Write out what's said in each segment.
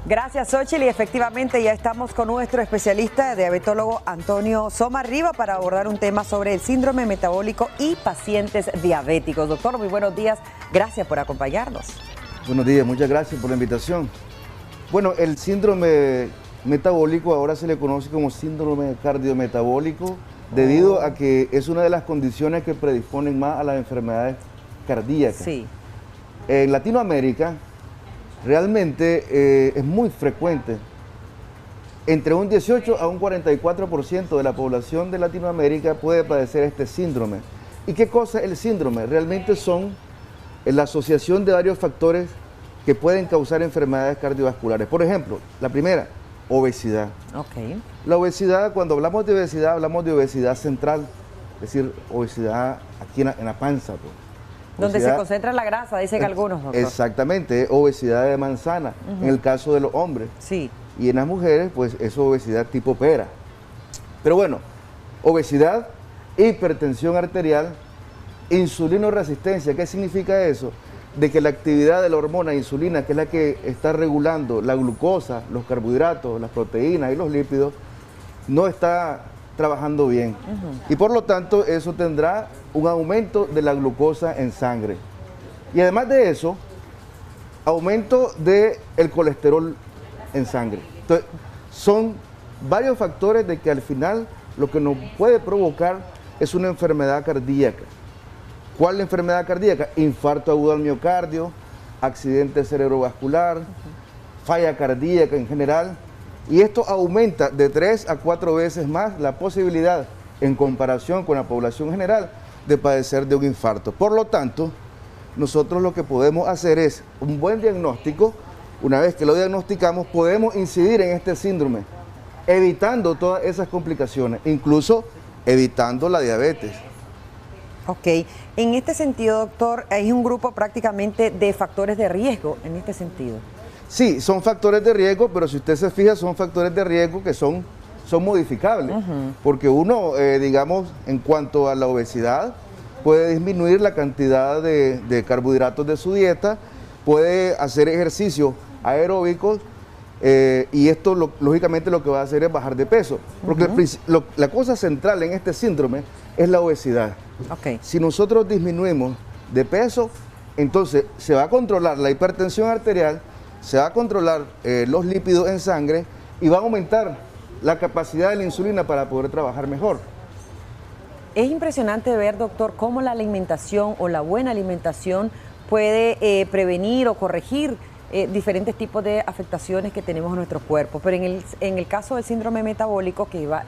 Gracias, Xochitl, y efectivamente ya estamos con nuestro especialista diabetólogo Antonio Somarriba para abordar un tema sobre el síndrome metabólico y pacientes diabéticos. Doctor, muy buenos días, gracias por acompañarnos. Buenos días, muchas gracias por la invitación. Bueno, el síndrome metabólico ahora se le conoce como síndrome cardiometabólico debido a que es una de las condiciones que predisponen más a las enfermedades cardíacas. Sí. En Latinoamérica realmente es muy frecuente. Entre un 18 a un 44% de la población de Latinoamérica puede padecer este síndrome. ¿Y qué cosa es el síndrome? Realmente son la asociación de varios factores que pueden causar enfermedades cardiovasculares. Por ejemplo, la primera, obesidad. Okay. La obesidad, cuando hablamos de obesidad central, es decir, obesidad aquí en la panza. Pues. Donde se concentra la grasa, dicen algunos, doctor. Exactamente, obesidad de manzana, en el caso de los hombres. Sí. Y en las mujeres, pues es obesidad tipo pera. Pero bueno, obesidad, hipertensión arterial, insulinoresistencia. ¿Qué significa eso? De que la actividad de la hormona insulina, que es la que está regulando la glucosa, los carbohidratos, las proteínas y los lípidos, no está trabajando bien. Y por lo tanto, eso tendrá un aumento de la glucosa en sangre. Y además de eso, aumento del colesterol en sangre. Entonces, son varios factores de que al final lo que nos puede provocar es una enfermedad cardíaca. ¿Cuál es la enfermedad cardíaca? Infarto agudo al miocardio, accidente cerebrovascular, falla cardíaca en general. Y esto aumenta de 3 a 4 veces más la posibilidad, en comparación con la población general, de padecer de un infarto. Por lo tanto, nosotros lo que podemos hacer es un buen diagnóstico. Una vez que lo diagnosticamos, podemos incidir en este síndrome, evitando todas esas complicaciones, incluso evitando la diabetes. Ok, en este sentido, doctor, hay un grupo prácticamente de factores de riesgo en este sentido. Sí, son factores de riesgo, pero si usted se fija, son factores de riesgo que son modificables, porque uno, digamos, en cuanto a la obesidad, puede disminuir la cantidad de carbohidratos de su dieta, puede hacer ejercicios aeróbicos, y esto lógicamente lo que va a hacer es bajar de peso, porque la cosa central en este síndrome es la obesidad. Okay. Si nosotros disminuimos de peso, entonces se va a controlar la hipertensión arterial, se va a controlar los lípidos en sangre y va a aumentar la capacidad de la insulina para poder trabajar mejor. Es impresionante ver, doctor, cómo la alimentación o la buena alimentación puede prevenir o corregir diferentes tipos de afectaciones que tenemos en nuestro cuerpo. Pero en el caso del síndrome metabólico, que va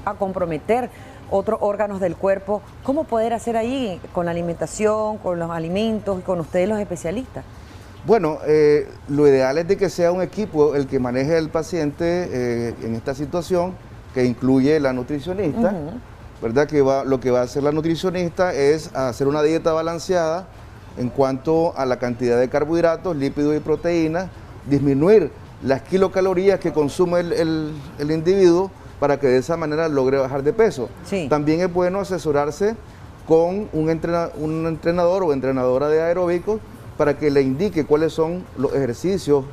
a comprometer otros órganos del cuerpo, ¿cómo poder hacer ahí con la alimentación, con los alimentos y con ustedes los especialistas? Bueno, lo ideal es de que sea un equipo el que maneje al paciente en esta situación, que incluye la nutricionista, ¿verdad? Lo que va a hacer la nutricionista es hacer una dieta balanceada en cuanto a la cantidad de carbohidratos, lípidos y proteínas, disminuir las kilocalorías que consume el individuo para que de esa manera logre bajar de peso. Sí. También es bueno asesorarse con un entrenador o entrenadora de aeróbicos para que le indique cuáles son los ejercicios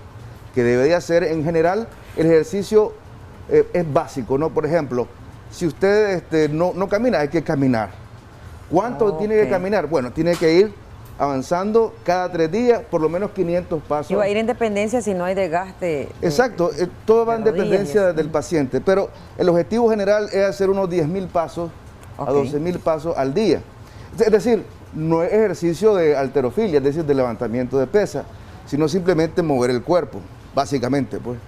que debe de hacer. En general, el ejercicio es básico, ¿no? Por ejemplo, si usted no camina, hay que caminar. ¿Cuánto tiene que caminar? Bueno, tiene que ir avanzando cada 3 días, por lo menos 500 pasos. Y va a ir en dependencia si no hay desgaste. Exacto, todo va en dependencia del paciente, pero el objetivo general es hacer unos 10.000 pasos a 12.000 pasos al día. Es decir, no es ejercicio de halterofilia, es decir, de levantamiento de pesa, sino simplemente mover el cuerpo, básicamente, pues.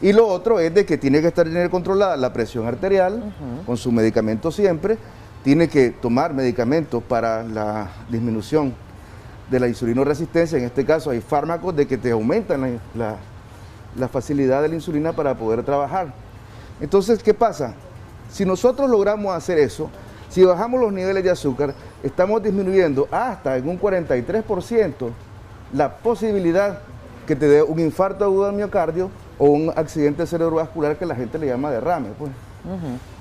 Y lo otro es de que tiene que tener controlada la presión arterial, con su medicamento siempre, tiene que tomar medicamentos para la disminución de la insulinoresistencia. En este caso hay fármacos de que te aumentan la facilidad de la insulina para poder trabajar. Entonces, ¿qué pasa? Si nosotros logramos hacer eso, si bajamos los niveles de azúcar, estamos disminuyendo hasta en un 43% la posibilidad que te dé un infarto agudo al miocardio o un accidente cerebrovascular que la gente le llama derrame, pues.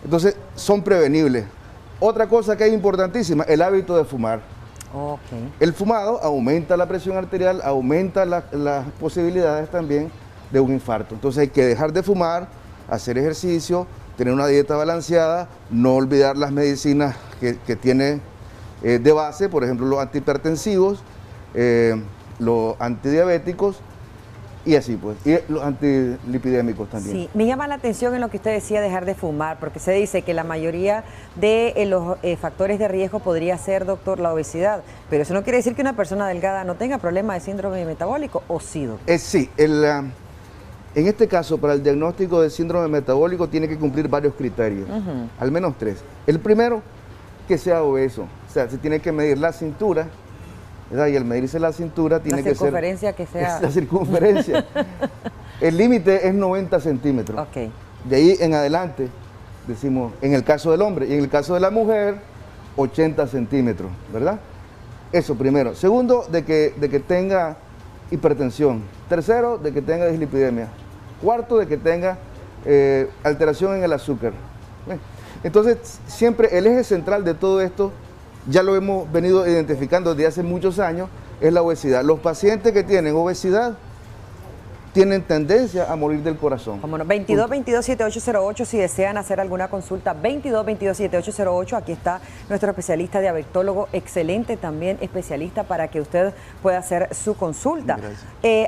Entonces, son prevenibles. Otra cosa que es importantísima, el hábito de fumar. El fumado aumenta la presión arterial, aumenta las posibilidades también de un infarto. Entonces hay que dejar de fumar, hacer ejercicio, tener una dieta balanceada, no olvidar las medicinas que tiene de base, por ejemplo los antihipertensivos, los antidiabéticos y así pues, y los antilipidémicos también. Sí, me llama la atención en lo que usted decía, dejar de fumar, porque se dice que la mayoría de los factores de riesgo podría ser, doctor, la obesidad, pero eso no quiere decir que una persona delgada no tenga problemas de síndrome metabólico, ¿o sí, doctor? Sí, en este caso, para el diagnóstico de síndrome metabólico tiene que cumplir varios criterios, al menos 3. El primero, que sea obeso, o sea, se tiene que medir la cintura, ¿verdad? Y al medirse la cintura tiene que ser... La circunferencia que sea... La circunferencia. El límite es 90 centímetros. Ok. De ahí en adelante, decimos, en el caso del hombre, y en el caso de la mujer, 80 centímetros, ¿verdad? Eso primero. Segundo, de que tenga hipertensión. Tercero, de que tenga dislipidemia. Cuarto, de que tenga alteración en el azúcar. Entonces, siempre el eje central de todo esto, ya lo hemos venido identificando desde hace muchos años, es la obesidad. Los pacientes que tienen obesidad tienen tendencia a morir del corazón. Como no, 22-22-7808 si desean hacer alguna consulta, 22-22-7808, aquí está nuestro especialista diabetólogo, excelente también especialista para que usted pueda hacer su consulta.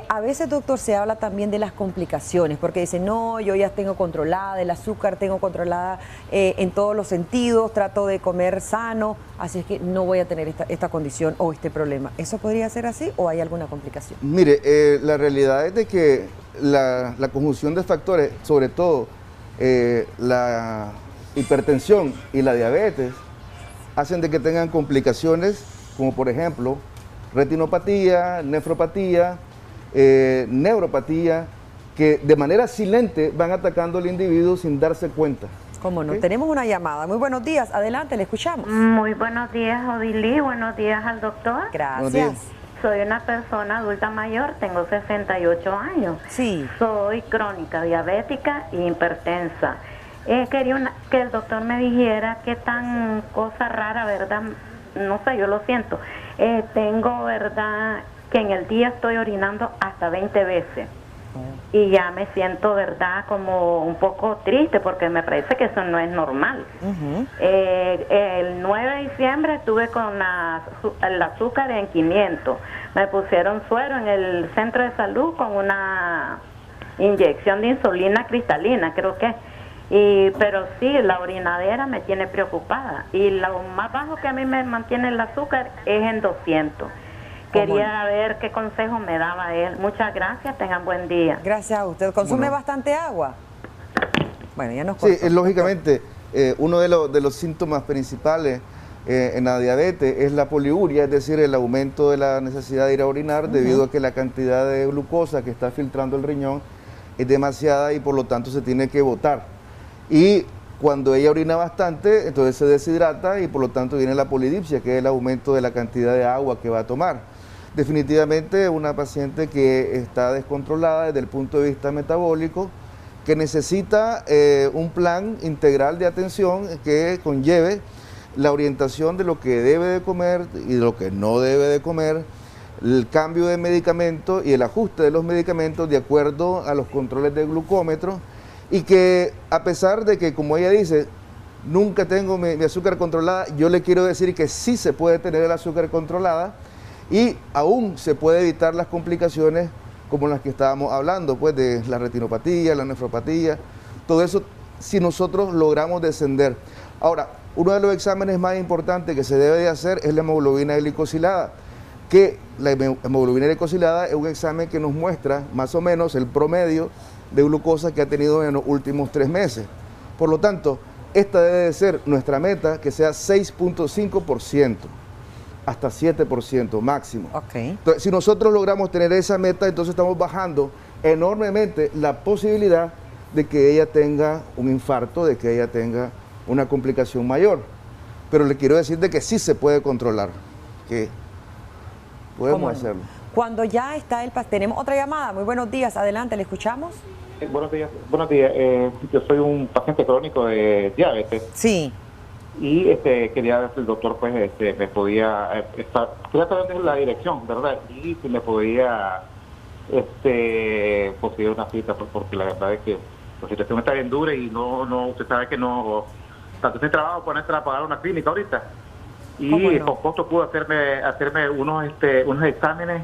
A veces, doctor, se habla también de las complicaciones, porque dicen, no, yo ya tengo controlada el azúcar, tengo controlada en todos los sentidos, trato de comer sano, así es que no voy a tener esta condición o este problema. ¿Eso podría ser así o hay alguna complicación? Mire, la realidad es de que la conjunción de factores, sobre todo la hipertensión y la diabetes, hacen de que tengan complicaciones como por ejemplo retinopatía, nefropatía, neuropatía, que de manera silente van atacando al individuo sin darse cuenta. ¿Cómo no? ¿Sí? Tenemos una llamada. Muy buenos días. Adelante, le escuchamos. Muy buenos días, Odilí. Buenos días al doctor. Gracias. Soy una persona adulta mayor, tengo 68 años. Sí. Soy crónica, diabética e hipertensa. Quería que el doctor me dijera qué tan cosa rara, ¿verdad? No sé, yo lo siento. Tengo, ¿verdad?, que en el día estoy orinando hasta 20 veces. Y ya me siento, ¿verdad?, como un poco triste porque me parece que eso no es normal. El 9 de diciembre estuve con el azúcar en 500. Me pusieron suero en el centro de salud con una inyección de insulina cristalina, creo que. Pero sí, la orinadera me tiene preocupada. Y lo más bajo que a mí me mantiene el azúcar es en 200. Quería ver qué consejo me daba él. Muchas gracias, tengan buen día. Gracias a usted. ¿Consume bastante agua? Bueno, ya nos cortó. Sí, lógicamente, uno de los síntomas principales en la diabetes es la poliuria, es decir, el aumento de la necesidad de ir a orinar debido a que la cantidad de glucosa que está filtrando el riñón es demasiada y por lo tanto se tiene que botar. Y cuando ella orina bastante, entonces se deshidrata y por lo tanto viene la polidipsia, que es el aumento de la cantidad de agua que va a tomar. Definitivamente una paciente que está descontrolada desde el punto de vista metabólico, que necesita un plan integral de atención que conlleve la orientación de lo que debe de comer y de lo que no debe de comer, el cambio de medicamentos y el ajuste de los medicamentos de acuerdo a los controles de glucómetro, y que a pesar de que, como ella dice, nunca tengo mi azúcar controlada, yo le quiero decir que sí se puede tener el azúcar controlada y aún se puede evitar las complicaciones como las que estábamos hablando, pues de la retinopatía, la nefropatía, todo eso si nosotros logramos descender. Ahora, uno de los exámenes más importantes que se debe de hacer es la hemoglobina glicosilada, que la hemoglobina glicosilada es un examen que nos muestra más o menos el promedio de glucosa que ha tenido en los últimos 3 meses. Por lo tanto, esta debe de ser nuestra meta, que sea 6.5%, hasta 7% máximo. Entonces, si nosotros logramos tener esa meta, entonces estamos bajando enormemente la posibilidad de que ella tenga un infarto, de que ella tenga una complicación mayor. Pero le quiero decir de que sí se puede controlar, que podemos hacerlo. Cuando ya está tenemos otra llamada. Muy buenos días, adelante, ¿le escuchamos? Buenos días. Yo soy un paciente crónico de diabetes. Sí. Y quería ver si el doctor pues me podía quería saber la dirección, ¿verdad? Y si me podía conseguir una cita, pues, porque la verdad es que la situación está bien dura y usted sabe que no, tanto sin trabajo pueden entrar a pagar una clínica ahorita. Y no? con costo pude hacerme unos exámenes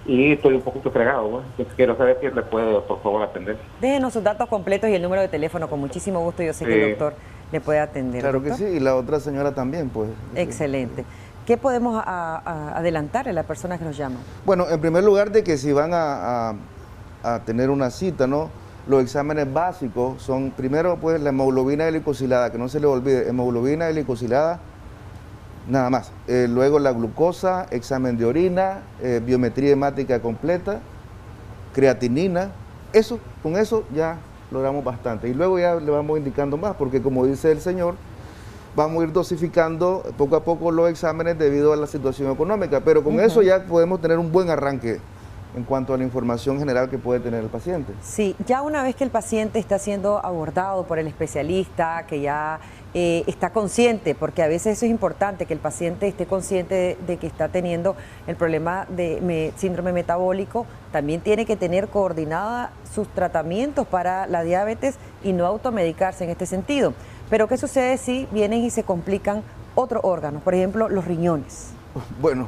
y estoy un poquito fregado, ¿no? Quiero saber quién me puede, por favor, atender. Déjenos sus datos completos y el número de teléfono, con muchísimo gusto. Yo sé que el doctor le puede atender. Claro ¿doctor? que sí, y la otra señora también, pues. Excelente. ¿Qué podemos adelantar a las personas que nos llaman? Bueno, en primer lugar, de que si van a tener una cita, ¿no? Los exámenes básicos son, primero, pues, la hemoglobina glicosilada, que no se le olvide, hemoglobina glicosilada, nada más. Luego la glucosa, examen de orina, biometría hemática completa, creatinina. Con eso ya logramos bastante. Y luego ya le vamos indicando más, porque como dice el señor, vamos a ir dosificando poco a poco los exámenes debido a la situación económica. Pero con eso ya podemos tener un buen arranque en cuanto a la información general que puede tener el paciente. Sí, ya una vez que el paciente está siendo abordado por el especialista, que ya está consciente, porque a veces eso es importante, que el paciente esté consciente de que está teniendo el problema de síndrome metabólico, también tiene que tener coordinada sus tratamientos para la diabetes y no automedicarse en este sentido. Pero ¿qué sucede si vienen y se complican otros órganos, por ejemplo, los riñones? Bueno,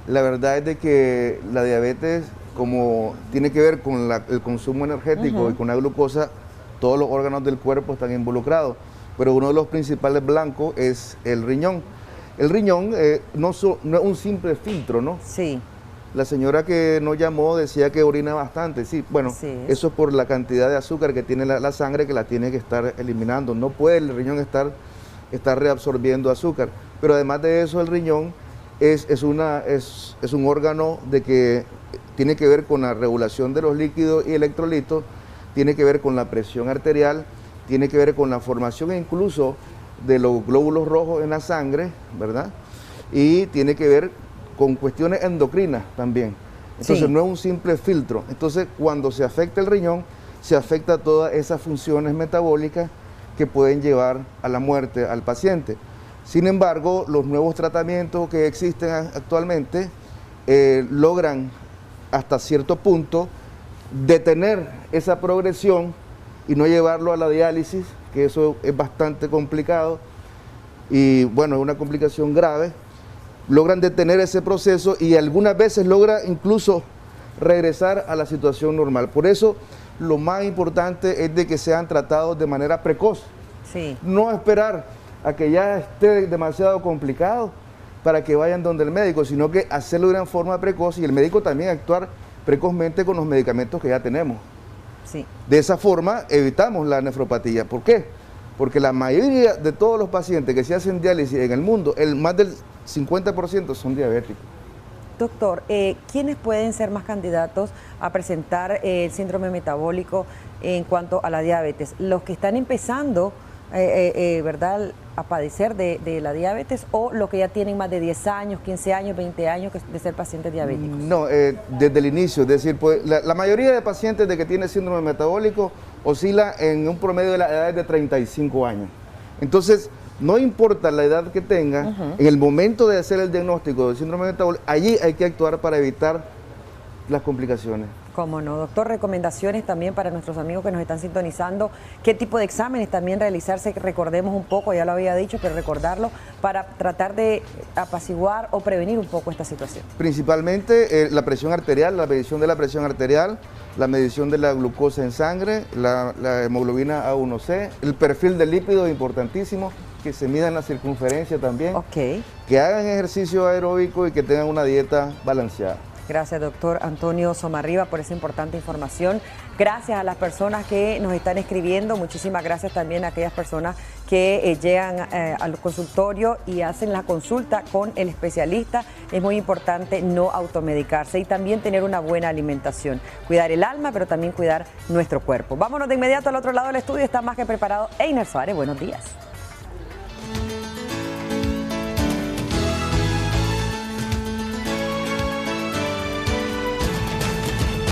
la verdad es de que la diabetes, como tiene que ver con el consumo energético y con la glucosa, todos los órganos del cuerpo están involucrados, pero uno de los principales blancos es el riñón. El riñón no es un simple filtro, ¿no? Sí. La señora que nos llamó decía que orina bastante, sí, bueno, eso es por la cantidad de azúcar que tiene la sangre, que la tiene que estar eliminando. No puede el riñón estar reabsorbiendo azúcar, pero además de eso el riñón es un órgano de que tiene que ver con la regulación de los líquidos y electrolitos, tiene que ver con la presión arterial, tiene que ver con la formación incluso de los glóbulos rojos en la sangre, ¿verdad? Y tiene que ver con cuestiones endocrinas también. Entonces no es un simple filtro. Entonces cuando se afecta el riñón, se afecta todas esas funciones metabólicas que pueden llevar a la muerte al paciente. Sin embargo, los nuevos tratamientos que existen actualmente logran hasta cierto punto detener esa progresión y no llevarlo a la diálisis, que eso es bastante complicado y bueno, es una complicación grave. Logran detener ese proceso y algunas veces logra incluso regresar a la situación normal. Por eso lo más importante es de que sean tratados de manera precoz. Sí. No esperar a que ya esté demasiado complicado para que vayan donde el médico, sino que hacerlo de una forma precoz y el médico también actuar precozmente con los medicamentos que ya tenemos. Sí. De esa forma evitamos la nefropatía. ¿Por qué? Porque la mayoría de todos los pacientes que se hacen diálisis en el mundo, más del 50% son diabéticos. Doctor, ¿quiénes pueden ser más candidatos a presentar el síndrome metabólico en cuanto a la diabetes? ¿Los que están empezando, verdad, a padecer de la diabetes o los que ya tienen más de 10 años, 15 años, 20 años de ser pacientes diabéticos? No, desde el inicio, es decir, pues, la mayoría de pacientes de que tienen síndrome metabólico oscila en un promedio de la edad de 35 años. Entonces, no importa la edad que tenga, en el momento de hacer el diagnóstico de síndrome metabólico, allí hay que actuar para evitar las complicaciones. Cómo no, doctor, recomendaciones también para nuestros amigos que nos están sintonizando, qué tipo de exámenes también realizarse, recordemos un poco, ya lo había dicho, pero recordarlo, para tratar de apaciguar o prevenir un poco esta situación. Principalmente la presión arterial, la medición de la presión arterial, la medición de la glucosa en sangre, la hemoglobina A1C, el perfil de lípidos es importantísimo, que se mida en la circunferencia también, que hagan ejercicio aeróbico y que tengan una dieta balanceada. Gracias, doctor Antonio Somarriba, por esa importante información. Gracias a las personas que nos están escribiendo. Muchísimas gracias también a aquellas personas que llegan al consultorio y hacen la consulta con el especialista. Es muy importante no automedicarse y también tener una buena alimentación. Cuidar el alma, pero también cuidar nuestro cuerpo. Vámonos de inmediato al otro lado del estudio. Está más que preparado Einer Suárez. Buenos días.